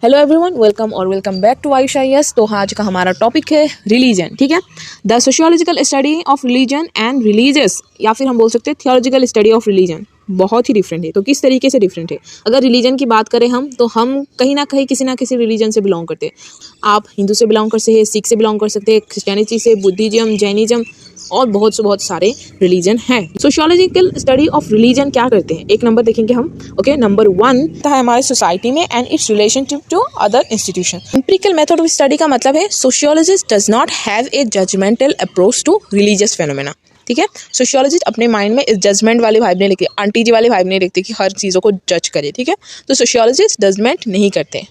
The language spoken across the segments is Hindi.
हेलो एवरीवन, वेलकम और वेलकम बैक टू आयुषा यस। तो आज का हमारा टॉपिक है रिलीजन। ठीक है, the sociological study of religion and religious, या फिर हम बोल सकते हैं थियोलॉजिकल स्टडी ऑफ रिलीजन। बहुत ही डिफरेंट है। तो किस तरीके से डिफरेंट है? अगर रिलीजन की बात करें हम, तो हम कहीं ना कहीं किसी ना किसी रिलीजन से बिलोंग करते हैं। आप हिंदू से बिलोंग कर सकते हैं, सिख से बिलोंग कर सकते हैं, क्रिश्चियनिटी से, बुद्धिज्म, जैनिज्म और बहुत सारे रिलीजन हैं। सोशियोलॉजिकल स्टडी ऑफ रिलीजन क्या करते हैं? एक नंबर देखेंगे हम। ओके, नंबर 1 है हमारे सोसाइटी में and its relationship to other institution. Empirical method of study का मतलब है sociologist does not have a judgemental approach to religious phenomena. ठीक है, सोशियोलॉजिस्ट अपने माइंड में इस जजमेंट वाली वाइब नहीं लिखती, आंटी जी वाली वाइब नहीं लिखती कि हर चीज़ों को जज करे। ठीक है, तो सोशियोलॉजिस्ट जजमेंट नहीं करते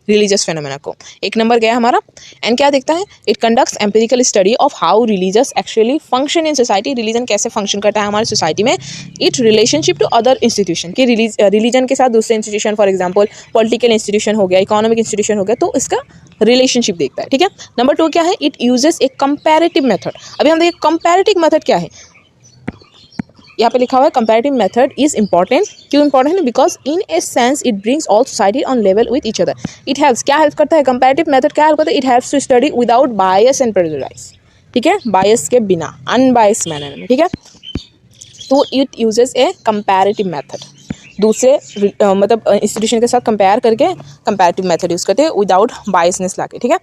रिलीजियस फेनोमेना को। एक नंबर गया हमारा। एंड क्या देखता है? It conducts empirical study of how religious actually function in society. Religion कैसे फंक्शन करता है हमारी सोसाइटी में। It relationship to other institution, कि रिलीजन के साथ दूसरे institution, for example political institution हो गया, इकोनॉमिक इंस्टीट्यूशन हो गया, तो इसका रिलेशनशिप देखता है। ठीक है, नंबर 2 क्या है? It uses A comparative method. अभी हम देखिए कंपैरेटिव मेथड क्या है। यहाँ पे लिखा हुआ है कंपैरेटिव मेथड इज इंपॉर्टेंट। क्यों इंपॉर्टेंट है? Because in a sense it brings all society on level with each other. It helps, क्या हेल्प करता है कंपैरेटिव मेथड? क्या हेल्प करता है? It helps to study without bias and prejudice. ठीक है, बायस के बिना, अनबायस मैनर में। ठीक है, तो it uses A comparative method. दूसरे मतलब इंस्टीट्यूशन के साथ कंपेयर करके कंपैरेटिव मेथड यूज करते हैं विदाउट बायसनेस लाके। ठीक है,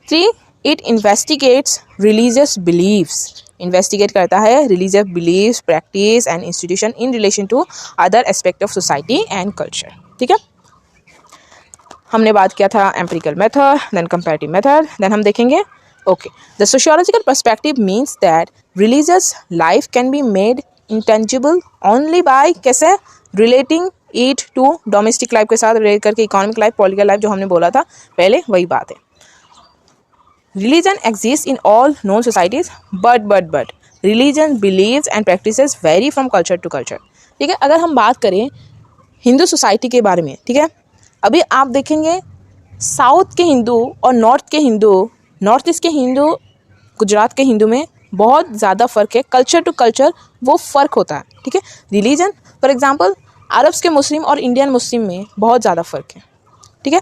3 it investigates religious beliefs. Investigate करता है religious beliefs, practice and institution in relation to other aspect of society and culture. ठीक है, हमने बात किया था empirical method, then comparative method, then हम देखेंगे okay the sociological perspective means that religious life can be made intangible only by कैसे relating it to domestic life के साथ रिलेट करके इकोनॉमिक लाइफ, पॉलिटिकल लाइफ, जो हमने बोला था पहले वही बात है। Religion exists in all known societies, but religion, beliefs and practices vary from culture to culture. ठीक है, अगर हम बात करें हिंदू सोसाइटी के बारे में, ठीक है, अभी आप देखेंगे साउथ के हिंदू और नॉर्थ के हिंदू, नॉर्थ ईस्ट के हिंदू, गुजरात के हिंदू में बहुत ज़्यादा फ़र्क है। कल्चर टू कल्चर वो फ़र्क होता है। ठीक है, रिलीजन फॉर एग्जांपल अरब्स के मुस्लिम और इंडियन मुस्लिम में बहुत ज़्यादा फ़र्क है। ठीक है,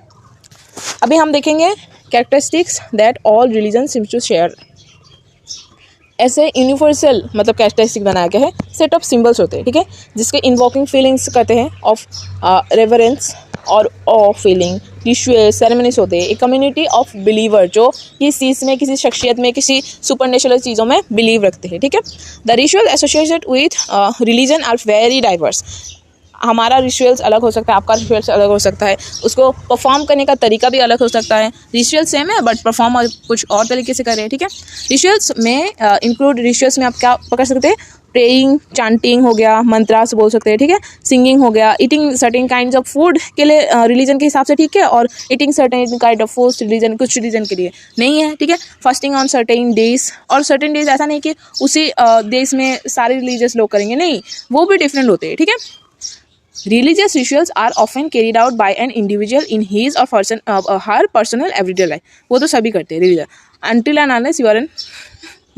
अभी हम देखेंगे characteristics that all religion seems to share. ऐसे यूनिवर्सल मतलब कैरेक्टरिस्टिक बनाया गया है, सेट ऑफ सिंबल्स होते हैं। ठीक है, जिसके इन्वोकिंग फीलिंग्स करते हैं ऑफ रेवरेंस और ऑफ फीलिंग, रिचुअल सेरेमनीज होते हैं। एक कम्युनिटी ऑफ बिलीवर जो किसी चीज़ में, किसी शख्सियत में, किसी सुपरनेचुरल चीज़ों में बिलीव रखते हैं। ठीक है, the ritual associated with religion are very diverse. हमारा रिचुअल्स अलग हो सकता है, आपका रिचुअल्स अलग हो सकता है, उसको परफॉर्म करने का तरीका भी अलग हो सकता है। रिचुअल सेम है बट परफॉर्म कुछ और तरीके से कर रहे हैं। ठीक है, रिचुअल्स में इंक्लूड, रिचुअल्स में आप क्या पकड़ सकते हैं? प्रेइंग, चांटिंग हो गया, मंत्रास बोल सकते हैं। ठीक है, सिंगिंग हो गया, eating certain kinds of food के लिए रिलीजन के हिसाब से ठीक है, और eating certain kind of food religion, कुछ रिलीजन के लिए नहीं है। ठीक है, फास्टिंग ऑन सर्टेन डेज, और सर्टेन डेज ऐसा नहीं कि उसी देश में सारे रिलीजियस लोग करेंगे, नहीं, वो भी डिफरेंट होते हैं। ठीक है, religious rituals are often carried out by an individual in his or her personal everyday life. वो तो सभी करते हैं religion, until and unless you are an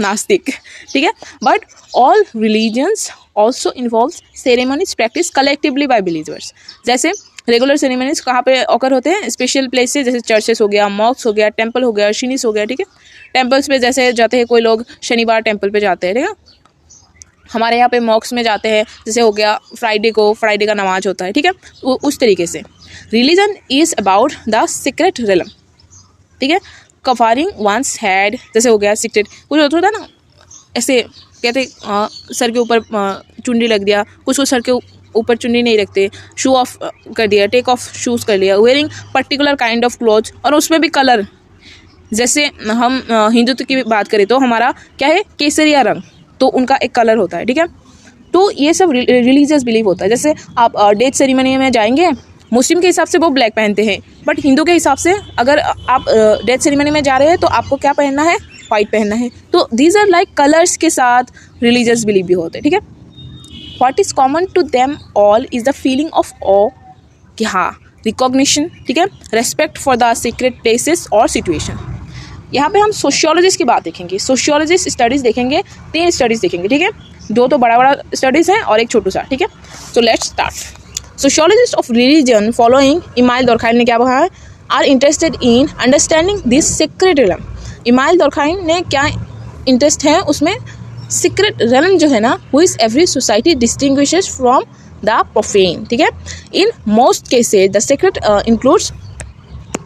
नास्तिक। ठीक है, but all religions also involves ceremonies practiced collectively by believers. जैसे रेगुलर सेरेमनीज कहाँ पे ऑकर होते हैं? स्पेशल प्लेसेस, जैसे चर्चेस हो गया, मॉक्स हो गया, टेम्पल हो गया, शिनीस हो गया। ठीक है, टेम्पल्स पे जैसे जाते हैं कोई लोग, शनिवार टेम्पल पे जाते हैं। ठीक है, हमारे यहाँ पे मॉक्स में जाते हैं, जैसे हो गया फ्राइडे का नमाज होता है। ठीक है, उस तरीके से religion is about the secret realm. ठीक है, कफारिंग वंस हैड, जैसे हो गया सीक्रेट, कुछ होता था ना ऐसे कहते सर के ऊपर चुन्नी लग दिया, कुछ को सर के ऊपर चुन्नी नहीं रखते, शू ऑफ कर दिया, टेक ऑफ शूज़ कर लिया, wearing particular kind of cloth, और उसमें भी कलर। जैसे हम हिंदुत्व की बात करें तो हमारा क्या है? केसरिया रंग, तो उनका एक कलर होता है। ठीक है, तो ये सब रिलीजियस बिलीव होता है। जैसे आप डेथ सेरेमनी में जाएंगे, मुस्लिम के हिसाब से वो ब्लैक पहनते हैं, बट हिंदू के हिसाब से अगर आप डेथ सेरेमनी में जा रहे हैं तो आपको क्या पहनना है? वाइट पहनना है। तो दीज आर लाइक कलर्स के साथ रिलीजियस बिलीव भी होते हैं। ठीक है, what is common to them all is the feeling of awe, कि हाँ, रिकॉग्निशन, ठीक है, respect for the secret places और सिचुएशन। यहाँ पे हम सोशियोलॉजिस्ट की बात देखेंगे, सोशियोलॉजिस्ट स्टडीज़ देखेंगे, 3 स्टडीज़ देखेंगे। ठीक है, 2 तो बड़ा स्टडीज़ हैं और एक छोटू सा। ठीक है, so let's start. Sociologist of religion following Emile Durkheim ने क्या कहा है? Are interested in understanding this secret realm. Emile Durkheim ने क्या इंटरेस्ट है उसमें, सीक्रेट रिलम जो है ना, which every society distinguishes from the profane, ठीक है। In most cases the secret includes,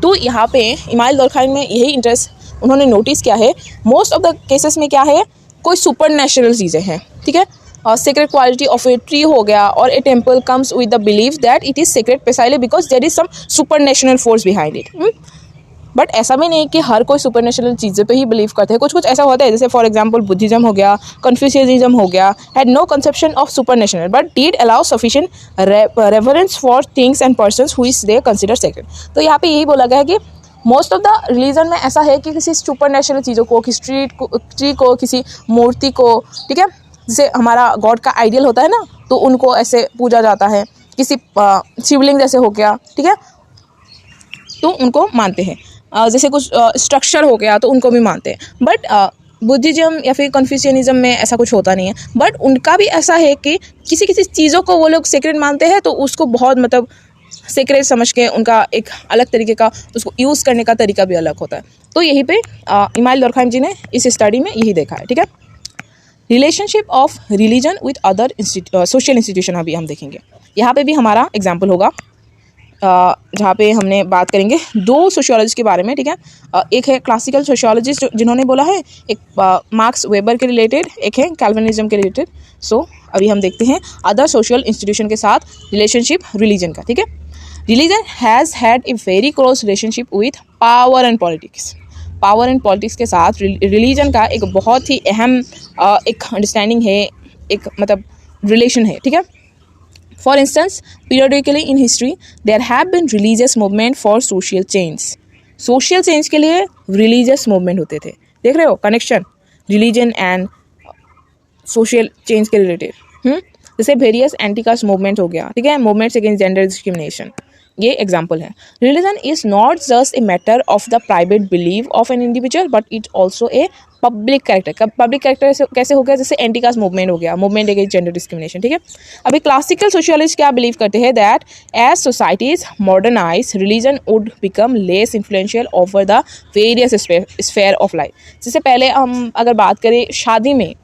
तो यहाँ पे इमाइल दुर्खाइम में यही इंटरेस्ट उन्होंने नोटिस किया है। मोस्ट ऑफ द केसेस में क्या है, कोई सुपर नेचुरल चीज़ें हैं, ठीक है। Secret quality of a tree हो गया, और a temple comes with the believe that it is secret precisely because there is some super natural force behind it. But ऐसा भी नहीं कि हर कोई सुपर नेचुरल चीज़ें पे ही बिलीव करते हैं, कुछ कुछ ऐसा होता है, जैसे फॉर एग्जाम्पल बुद्धिज्म हो गया, कन्फ्यूशियनिज्म हो गया, had no conception of super natural but did allow sufficient reverence for things and persons which they consider sacred. तो यहाँ पे यही बोला गया है कि मोस्ट ऑफ द रिलीजन में ऐसा है कि किसी सुपर नेचुरल चीज़ों को, किसी ट्री को, किसी मूर्ति को, ठीक है, जैसे हमारा गॉड का आइडियल होता है ना, तो उनको ऐसे पूजा जाता है, किसी शिवलिंग जैसे हो गया, ठीक है, तो उनको मानते हैं। जैसे कुछ स्ट्रक्चर हो गया तो उनको भी मानते हैं। बट बुद्धिज्म या फिर कन्फ्यूशियनिज्म में ऐसा कुछ होता नहीं है, बट उनका भी ऐसा है कि किसी किसी चीज़ों को वो लोग सीक्रेट मानते हैं, तो उसको बहुत मतलब सीक्रेट समझ के उनका एक अलग तरीके का उसको यूज़ करने का तरीका भी अलग होता है। तो यहीं पे इमाइल दुर्खाइम जी ने इस स्टडी में यही देखा है, ठीक है। Relationship of religion with other social institution अभी हम देखेंगे। यहाँ पे भी हमारा एग्जाम्पल होगा, जहाँ पे हमने बात करेंगे दो सोशियोलॉजिस्ट के बारे में, ठीक है। एक है क्लासिकल सोशियोलॉजिस्ट जिन्होंने बोला है, एक मार्क्स वेबर के रिलेटेड, एक है कैल्विनिज्म के रिलेटेड। सो अभी हम देखते हैं अदर सोशल इंस्टीट्यूशन के साथ रिलेशनशिप रिलीजन का, ठीक है। Religion has had a very close relationship with power and politics. Power and politics के साथ रिलीजन का एक बहुत ही अहम एक अंडरस्टैंडिंग है, एक मतलब रिलेशन है, ठीक है। For instance, periodically in history, there have been religious movement for social change. Social change के लिए religious movement होते थे, देख रहे हो connection religion and social change के रिलेटेड। जैसे वेरियस एंटी कास्ट मूवमेंट हो गया, ठीक है, मूवमेंट्स अगेंस्ट जेंडर डिस्क्रिमिनेशन, ये एग्जाम्पल है। Religion is not just a matter of the private believe of an individual but it also a public character. Public character कैसे हो गया, जैसे एंटी कास्ट मूवमेंट हो गया, मूवमेंट अगेंस्ट जेंडर डिस्क्रिमिनेशन, ठीक है। अभी क्लासिकल सोशियोलॉजिस्ट क्या बिलीव करते हैं, that as societies modernise religion would become less influential over the various sphere of life. जैसे पहले हम अगर बात करें शादी में,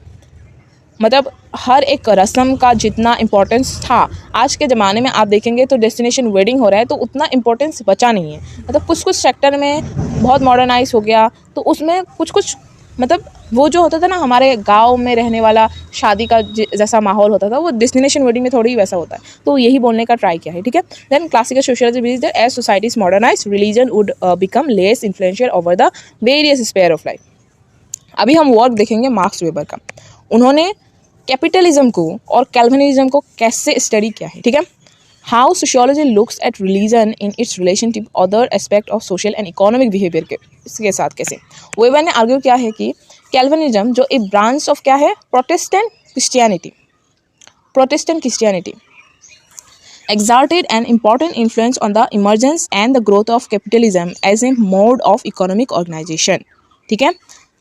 मतलब हर एक रस्म का जितना इम्पोर्टेंस था, आज के ज़माने में आप देखेंगे तो डेस्टिनेशन वेडिंग हो रहा है तो उतना इम्पोर्टेंस बचा नहीं है। मतलब कुछ कुछ सेक्टर में बहुत मॉडर्नाइज हो गया, तो उसमें कुछ कुछ मतलब वो जो होता था ना हमारे गांव में रहने वाला शादी का जैसा माहौल होता था, वो डेस्टिनेशन वेडिंग में थोड़ी वैसा होता है। तो यही बोलने का ट्राई किया है, ठीक है। Then classical sociology believes that as societies modernise religion would become less influential over the various sphere of life. अभी हम वर्क देखेंगे मार्क्स वेबर का। उन्होंने कैपिटलिज्म को और कैल्विनिज्म को कैसे स्टडी किया है, ठीक है। How sociology looks at religion in its relationship other aspect of social and economic behaviour के इसके साथ कैसे। वेबर ने आर्ग्यू किया है कि कैल्विनिज्म जो एक ब्रांच ऑफ क्या है, Protestant Christianity exerted an important influence on the emergence and the growth of capitalism as a mode of economic organization, ठीक है।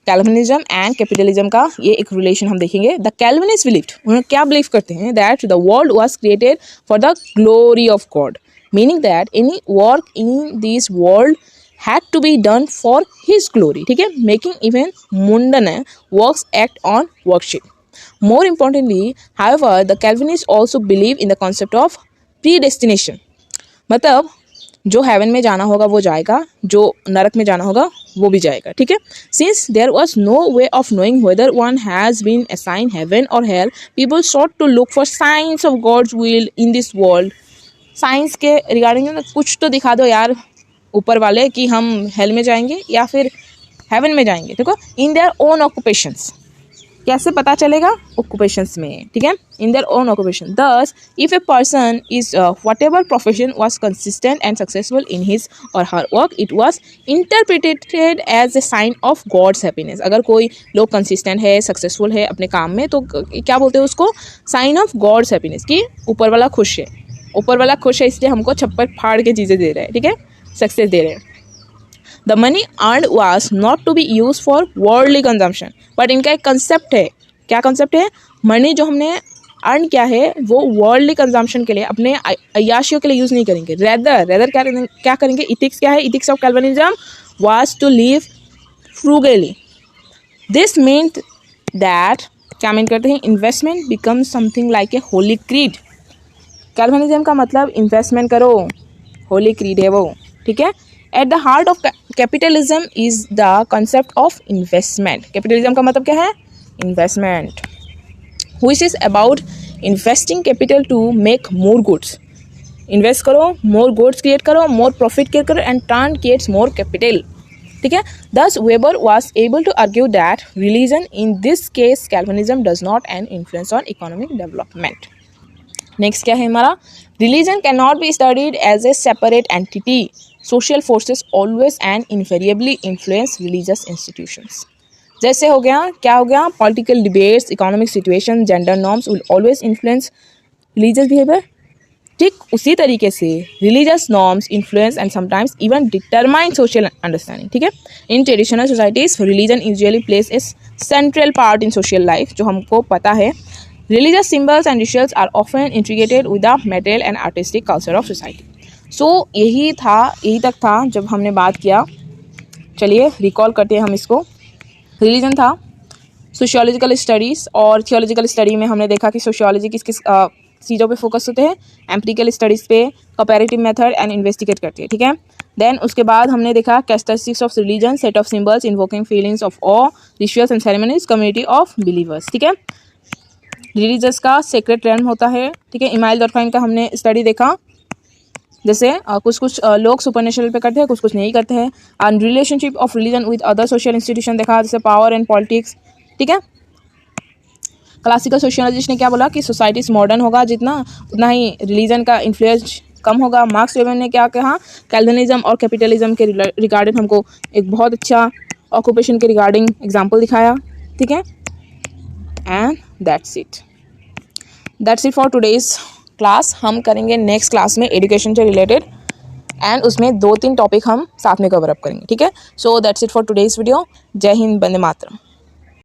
कैल्विनिज्म एंड कैपिटलिज्म का ये एक रिलेशन हम देखेंगे। द कैल्विनिस्ट बिलीव्ड, उन्होंने क्या बिलीव करते हैं, that the world was created for the glory of God, meaning that any work in this world had to be done for his glory, ठीक है, making even mundane works act on worship. More importantly, however, the Calvinists also believe in the concept of predestination. मतलब जो हेवन में जाना होगा वो जाएगा, जो नरक में जाना होगा वो भी जाएगा, ठीक है। Since there was no way of knowing whether one has been assigned heaven or hell, people sought to look for signs of God's will in this world. Science के रिगार्डिंग कुछ तो दिखा दो यार ऊपर वाले कि हम हेल में जाएंगे या फिर हेवन में जाएंगे, देखो इन देयर ओन ऑक्यूपेशंस। कैसे पता चलेगा, ऑक्यूपेशंस में, ठीक है, in their own occupation. Thus if a person is whatever profession was consistent and successful in his or her work, it was interpreted as a sign of God's happiness. अगर कोई लोग कंसिस्टेंट है, सक्सेसफुल है अपने काम में, तो क्या बोलते हैं उसको, साइन ऑफ गॉड्स हैप्पीनेस, कि ऊपर वाला खुश है, ऊपर वाला खुश है इसलिए हमको छप्पर फाड़ के चीज़ें दे रहा है, ठीक है, सक्सेस दे रहे हैं। The money earned was not to be use for worldly consumption, but इनका एक कंसेप्ट है, क्या कंसेप्ट है, मनी जो हमने अर्न क्या है वो वर्ल्डली कंजम्पशन के लिए, अपने अय्याशियों के लिए यूज़ नहीं करेंगे। रेदर क्या करेंगे, इथिक्स क्या है, ethics of Calvinism was to live frugally. This means that, क्या मीन करते हैं, investment become something like a holy creed. Calvinism का मतलब इन्वेस्टमेंट करो, होली क्रीड है वो, ठीक है। At the heart of capitalism is the concept of investment. Capitalism का मतलब क्या है, investment, which is about investing capital to make more goods। Invest करो, मोर गुड्स क्रिएट करो, मोर प्रॉफिट क्रिएट करो and turn creates more capital, ठीक है। Thus Weber was able to argue that religion in this case Calvinism does not an influence on economic development. Next क्या है हमारा, religion can not be studied as a separate entity, social forces always and invariably influence religious institutions. जैसे हो गया, क्या हो गया, political debates, economic situation, gender norms will always influence religious behaviour. ठीक उसी तरीके से religious norms influence and sometimes even determine social understanding, ठीक है। In traditional societies religion usually place a central part in social life, जो हमको पता है। Religious symbols and rituals are often integrated with the material and artistic culture of society. So यही तक था जब हमने बात किया। चलिए रिकॉल करते हैं हम इसको। रिलीजन था, सोशियोलॉजिकल स्टडीज़ और थियोलॉजिकल स्टडी में हमने देखा कि सोशियोलॉजी किस किस चीज़ों पे फोकस होते हैं, एम्पिरिकल स्टडीज़ पे, कंपैरेटिव मेथड एंड इन्वेस्टिगेट करती है, ठीक है। देन उसके बाद हमने देखा characteristics of religion, set of symbols invoking feelings of awe, rituals and ceremonies, community of believers, ठीक है। रिलीजियस का सेक्रेट रेल्म होता है, ठीक है। इमाइल डॉर्फाइन का हमने स्टडी देखा, जैसे कुछ लोग सुपरनेचुरल पे करते हैं, कुछ नहीं करते हैं। And relationship of religion with other social institution देखा, जैसे पावर एंड पॉलिटिक्स, ठीक है। क्लासिकल सोशियोलॉजिस्ट ने क्या बोला कि सोसाइटीज मॉडर्न होगा जितना, उतना ही रिलीजन का इन्फ्लुएंस कम होगा। मार्क्स वेबर ने क्या कहा, कैल्विनिज्म और कैपिटलिज्म के रिगार्डिंग हमको एक बहुत अच्छा ऑक्यूपेशन के रिगार्डिंग एग्जाम्पल दिखाया, ठीक है। And that's it for today's class. हम करेंगे नेक्स्ट क्लास में एजुकेशन से रिलेटेड एंड उसमें 2-3 टॉपिक हम साथ में कवर अप करेंगे, ठीक है। So that's it for today's video. जय हिंद, वंदे मातरम।